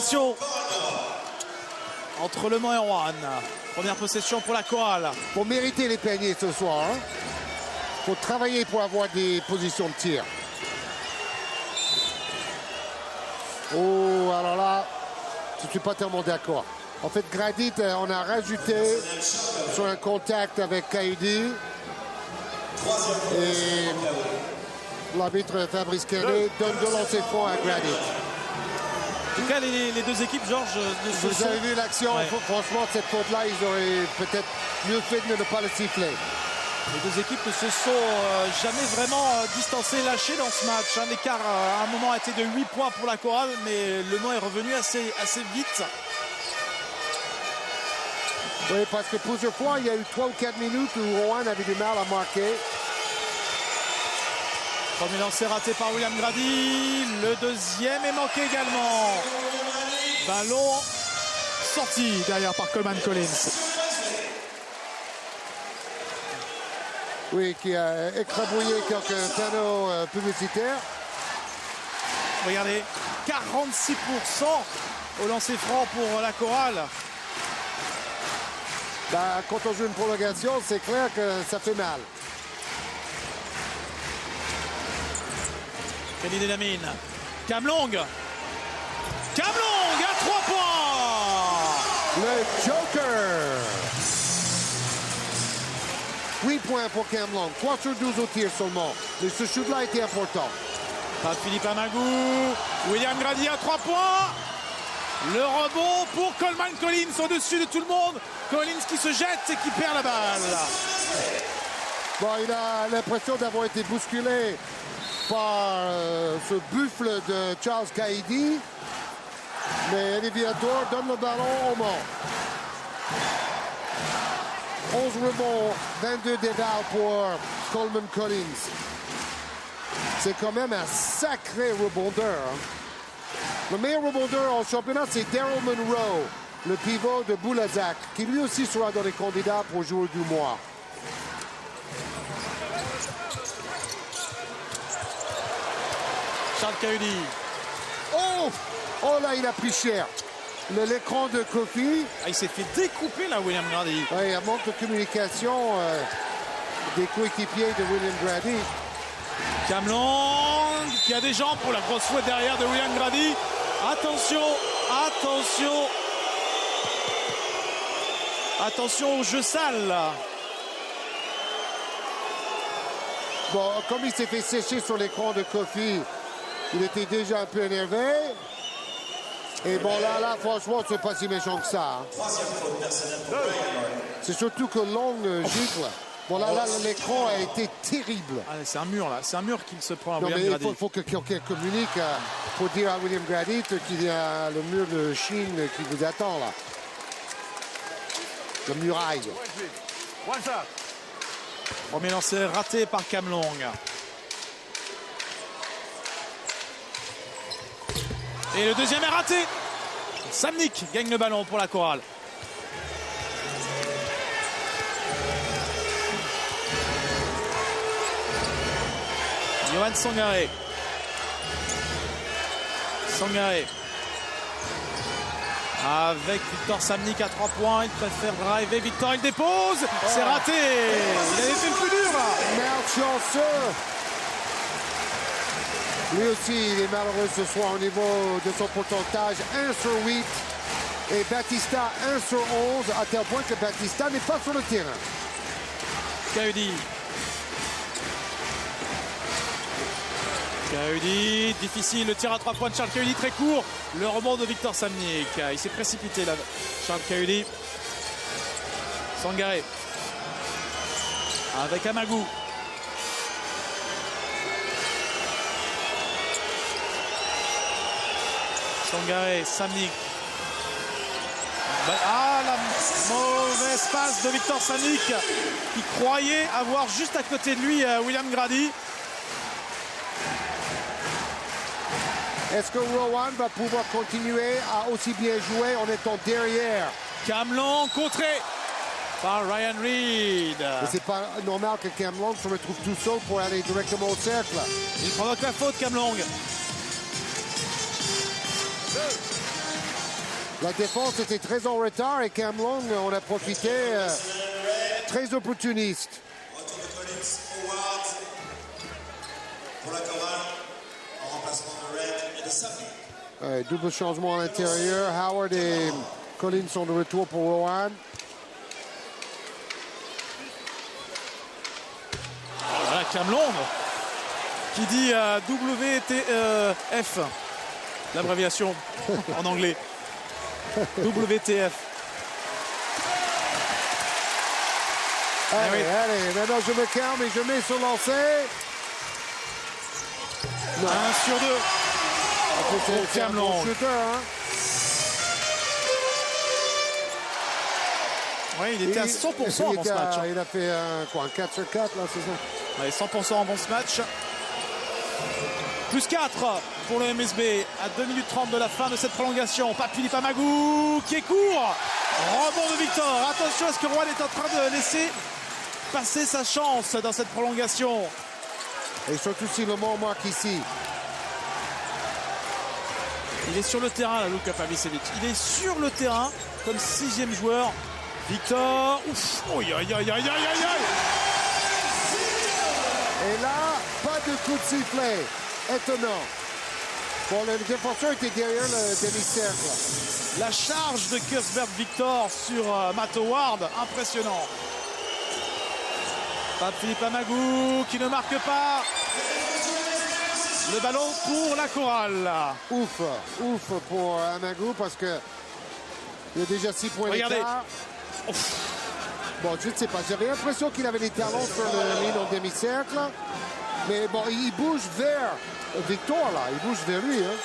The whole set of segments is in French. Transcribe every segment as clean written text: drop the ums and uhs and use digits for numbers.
prolongation entre Le Mans et Rouen. Première possession pour la chorale. Pour mériter les paniers ce soir, hein. Faut travailler pour avoir des positions de tir. Oh, alors là, je ne suis pas tellement d'accord. En fait, Gradit, on a rajouté sur un contact avec Kaidi. Et l'arbitre Fabrice Quenet donne de lancer franc à Gradit. En tout cas, les deux équipes, Georges, ne se Vous sont... avez vu l'action, Ouais. franchement, cette faute-là, ils auraient peut-être mieux fait de ne pas le siffler. Les deux équipes ne se sont jamais vraiment distancées, lâchées dans ce match. Hein. L'écart à un moment a été de 8 points pour la chorale, mais Le Mans est revenu assez vite. Oui, parce que plusieurs fois, il y a eu 3 ou 4 minutes où Rouen avait du mal à marquer. Premier lancé raté par William Grady. Le deuxième est manqué également. Ballon sorti derrière par Coleman Collins. Oui, qui a écrabouillé quelques panneaux publicitaires. Regardez, 46% au lancer franc pour la chorale. Bah, quand on joue une prolongation, c'est clair que ça fait mal. Kenny Delamine. Cam Long. Cam Long à 3 points. Le Joker. 8 points pour Cam Long. 3 sur 12 au tir seulement. Mais ce shoot-là était important. Pas Philippe Amagou. William Grady à 3 points. Le rebond pour Coleman Collins au-dessus de tout le monde. Collins qui se jette et qui perd la balle. Bon, il a l'impression d'avoir été bousculé par ce buffle de Charles Kaidi. Mais Eddie Viator donne le ballon au Mans. 11 rebonds, 22 dévals pour Coleman Collins. C'est quand même un sacré rebondeur. Hein. Le meilleur rebondeur en championnat, c'est Daryl Monroe, le pivot de Boulazac, qui lui aussi sera dans les candidats pour joueur du mois. Charles Cahudi. Oh! Oh là, il a pris cher. L'écran de Kofi. Ah, il s'est fait découper là, William Grady. Ouais, il y a manque de communication des coéquipiers de William Grady. Cam Long qui a des jambes pour la grosse fouette derrière de William Grady. Attention, attention. Attention au jeu sale là. Bon, comme il s'est fait sécher sur l'écran de Kofi, il était déjà un peu énervé. Et bon, là, franchement, c'est pas si méchant que ça. Hein. C'est surtout que Long gicle. Bon, là, l'écran a été terrible. Ah, c'est un mur là, c'est un mur qu'il se prend à Non, William mais Grady. il faut que quelqu'un communique pour dire à William Grady qu'il y a le mur de Chine qui vous attend là. Le muraille. Premier lancé raté par Cam Long. Et le deuxième est raté. Samnik gagne le ballon pour la chorale. Johan Sangaré. Sangaré. Avec Victor Samnik à 3 points. Il préfère driver. Victor, il dépose. C'est raté. Il avait fait le plus dur là. Malchanceux. Lui aussi, il est malheureux ce soir au niveau de son pourcentage. 1 sur 8. Et Batista 1 sur 11. À tel point que Batista n'est pas sur le terrain. Cahudi. Cahudi, difficile, le tir à 3 points de Charles Cahudi, très court. Le rebond de Victor Samnik. Il s'est précipité là, Charles Cahudi. Sangaré. Avec Amagou. Sangaré, Samnik. Ah, la mauvaise passe de Victor Samnik qui croyait avoir juste à côté de lui William Grady. Est-ce que Rowan va pouvoir continuer à aussi bien jouer en étant derrière? Cam Long contré par Ryan Reed. Mais c'est pas normal que Cam Long se retrouve tout seul pour aller directement au cercle. Il provoque la faute, Cam Long. La défense était très en retard et Cam Long, on a profité, très opportuniste. Retour de Collins, Howard pour la chorale en remplacement de Red et de Sabri. Double changement à l'intérieur. Howard et Collins sont de retour pour Rowan. Voilà Cam Long qui dit WTF, l'abréviation en anglais. WTF. Allez, oui. allez, maintenant je me calme et je mets sur lancer. 1 sur 2. C'est un Cam bon Long. shooter, hein. Oui, il était à 100% avant ce match. Il a fait un 4 sur 4, là, c'est ça? Ouais, 100% avant ce match. Plus 4 pour le MSB à 2 minutes 30 de la fin de cette prolongation. Pape Philippe Amagou qui est court. Rebond de Victor. Attention, est-ce que Rouen est en train de laisser passer sa chance dans cette prolongation? Et surtout si le Mont marque ici. Il est sur le terrain, là, Luka Pavicevic. Il est sur le terrain comme 6e joueur. Victor. Ouf. Oh, aïe, aïe, aïe, aïe, aïe, aïe. Et là, pas de coup de sifflet. Étonnant. Bon, le défenseur était derrière le demi-cercle. La charge de Kirsberg Victor sur Matt Howard, impressionnant. Pape Philippe Amagou qui ne marque pas. Le ballon pour la chorale. Ouf, ouf pour Amagou parce que il y a déjà 6 points Regardez. d'écart. Bon, je ne sais pas. J'avais l'impression qu'il avait les talons sur le ligne au demi-cercle. Mais bon, il bouge vers Victor, là. Il bouge vers lui. Hein.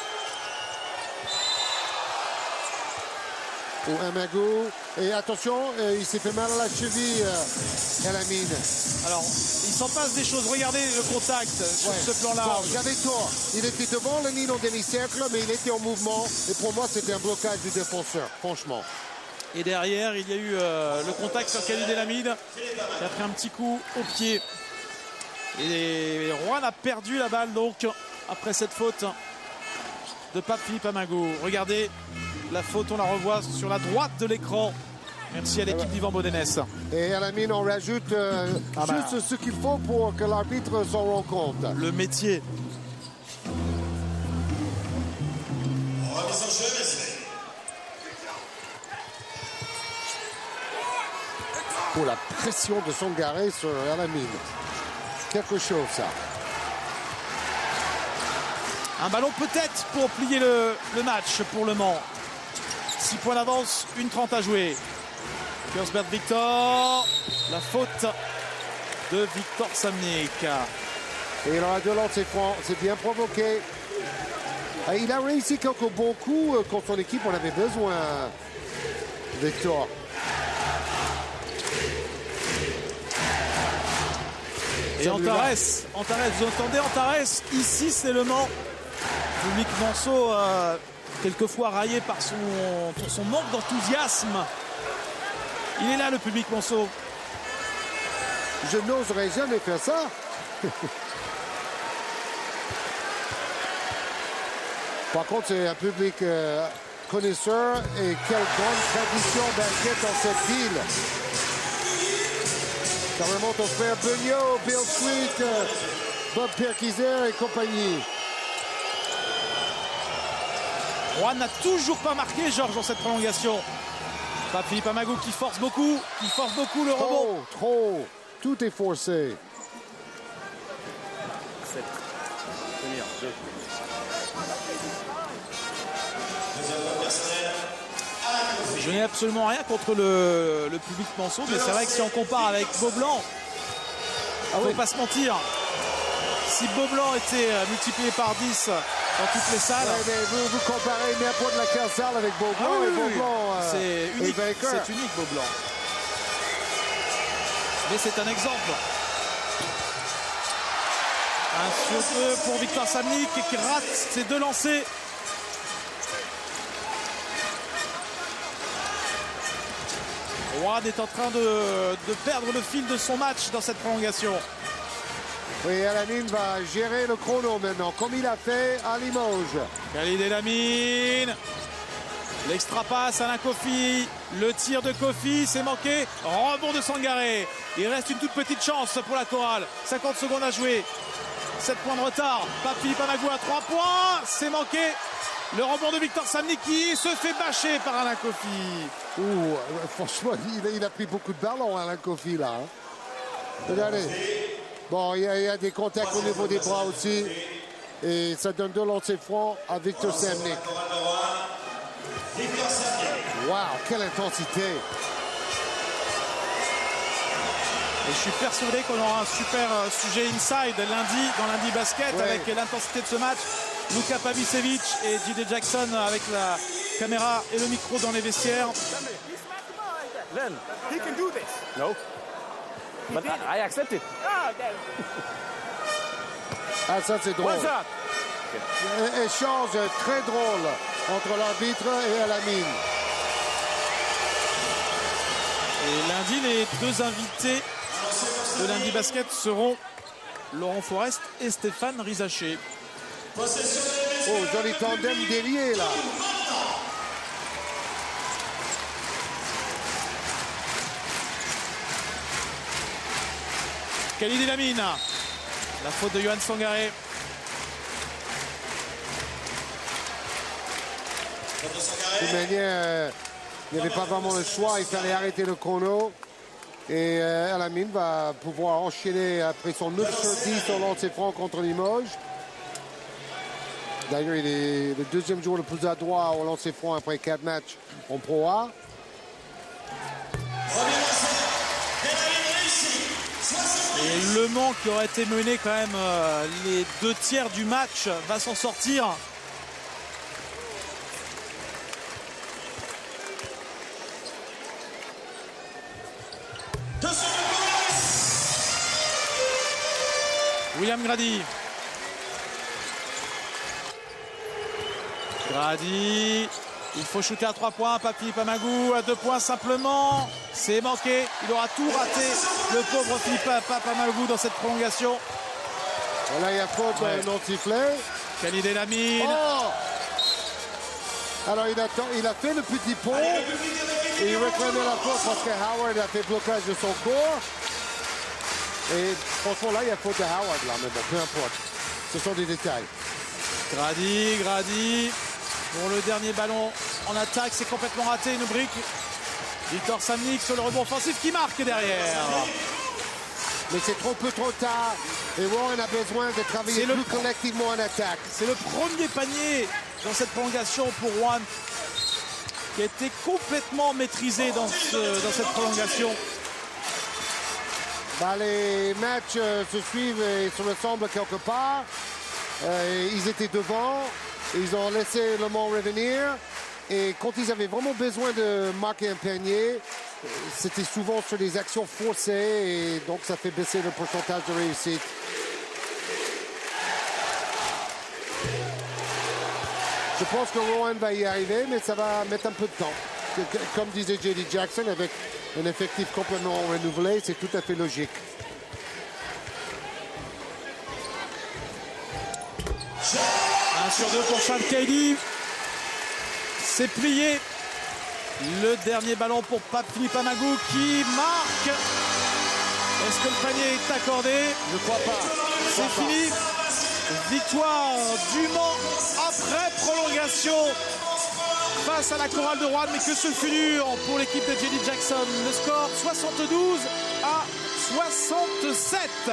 Pour Amagou. Et attention, il s'est fait mal à la cheville, Elamine. Alors, il s'en passe des choses. Regardez le contact sur ce plan-là. Bon, j'avais tort. Il était devant le ligne au demi-cercle, mais il était en mouvement. Et pour moi, c'était un blocage du défenseur, franchement. Et derrière, il y a eu le contact sur Khalid Elamine qui a pris un petit coup au pied. Et Rouen a perdu la balle donc après cette faute de Pape Philippe Amagou. Regardez la faute, on la revoit sur la droite de l'écran. Merci à l'équipe d'Yvan Bodenès. Et à la mine, on rajoute juste ce qu'il faut pour que l'arbitre s'en rende compte. Le métier. Remise en jeu, MSB. Pour la pression de Sangaré sur Elamine. Quelque chose, ça. Un ballon peut-être pour plier le match pour Le Mans. 6 points d'avance, 1:30 à jouer. Kirsberg Victor. La faute de Victor Samnik. Et il aura de l'ordre, c'est bien provoqué. Et il a réussi quelques bons coups contre son équipe. On avait besoin, Victor. Et Antares, vous entendez Antares? Ici, c'est Le Mans. Public Manceau, quelquefois raillé par son manque d'enthousiasme. Il est là, le public Manceau. Je n'oserais jamais faire ça. Par contre, c'est un public connaisseur et quelle grande tradition basket dans cette ville. Ça remonte aux frères Beugnot, Bill Sweet, Bob Perkizer et compagnie. Rouen n'a toujours pas marqué, Georges, dans cette prolongation. Pape Philippe Amagou qui force beaucoup le rebond. Trop. Tout est forcé. Je n'ai absolument rien contre le public Manceau, mais c'est vrai que si on compare avec Beaublanc, il ne faut pas se mentir. Si Beaublanc était multiplié par 10 dans toutes les salles... Ouais, mais vous comparez n'importe laquelle salle avec Beaublanc et Beaublanc c'est unique, vainqueur. c'est unique Beaublanc. Mais c'est un exemple. 1 sur 2 pour Victor Samnik qui rate ses 2 lancers. Rouen est en train de perdre le fil de son match dans cette prolongation. Oui, Elamine va gérer le chrono maintenant, comme il a fait à Limoges. Khalid Elamine. L'extra passe, Alain Kofi. Le tir de Kofi, c'est manqué. Rebond de Sangaré. Il reste une toute petite chance pour la chorale. 50 secondes à jouer. 7 points de retard. Pape-Philippe Amagu à 3 points. C'est manqué. Le rebond de Victor Samnik qui se fait bâcher par Alain Kofi. Franchement, il a pris beaucoup de ballons, Alain Kofi, là. Hein. Regardez. Bon, il y a des contacts au niveau des bras aussi. Et ça donne 2 lancers francs à Victor Samnik. Wow, quelle intensité. Et je suis persuadé qu'on aura un super sujet inside lundi dans Lundi Basket, ouais, avec l'intensité de ce match. Luka Pavicevic et J.D. Jackson avec la caméra et le micro dans les vestiaires. Len, he can do this. No. But I accept it. Ah, ça c'est drôle. What's up? Échange très drôle entre l'arbitre et Al-Amin. Et lundi, les 2 invités de Lundi Basket seront Laurent Forest et Stéphane Rizaché. Oh, joli tandem délié là. Khalid Elamine. La faute de Yohan Sangaré. De toute manière, il n'y avait pas vraiment le choix. Il fallait arrêter le chrono. Et Al-Amin va pouvoir enchaîner après son 9/10 au lancer franc contre Limoges. D'ailleurs, il est le 2e joueur le plus adroit au lancer franc après 4 matchs en Pro A. Et Le Mans, qui aurait été mené quand même les 2 tiers du match, va s'en sortir. William Grady. Grady. Il faut shooter à 3 points. Pape-Philippe Amagu à 2 points simplement. C'est manqué. Il aura tout raté, le pauvre Pape Amagu, dans cette prolongation. Voilà, il y a faute non sifflée. Khalid Elamine. Oh, alors il a fait le petit pont et il réclamait la faute parce que Howard a fait blocage de son corps. Et franchement là il y a faute de Howard là, mais bon, peu importe. Ce sont des détails. Grady. Pour le dernier ballon en attaque, c'est complètement raté, une brique. Victor Samnik sur le rebond offensif qui marque derrière. Mais c'est trop tard. Et Warren a besoin de travailler plus collectivement en attaque. C'est le premier panier dans cette prolongation pour Juan, qui a été complètement maîtrisé dans cette prolongation. Les matchs se suivent et se ressemblent quelque part. Ils étaient devant, ils ont laissé Le Mans revenir. Et quand ils avaient vraiment besoin de marquer un panier, c'était souvent sur des actions forcées et donc ça fait baisser le pourcentage de réussite. Je pense que Rowan va y arriver, mais ça va mettre un peu de temps. Comme disait J.D. Jackson, avec un effectif complètement renouvelé, c'est tout à fait logique. Un sur 2 pour Sean Cady. C'est plié. Le dernier ballon pour Pape-Philippe Amagu qui marque. Est-ce que le panier est accordé? Je crois pas. C'est fini. Victoire du Mans après prolongation face à la chorale de Rouen, mais que ce fut dur pour l'équipe de J.D. Jackson. Le score 72-67.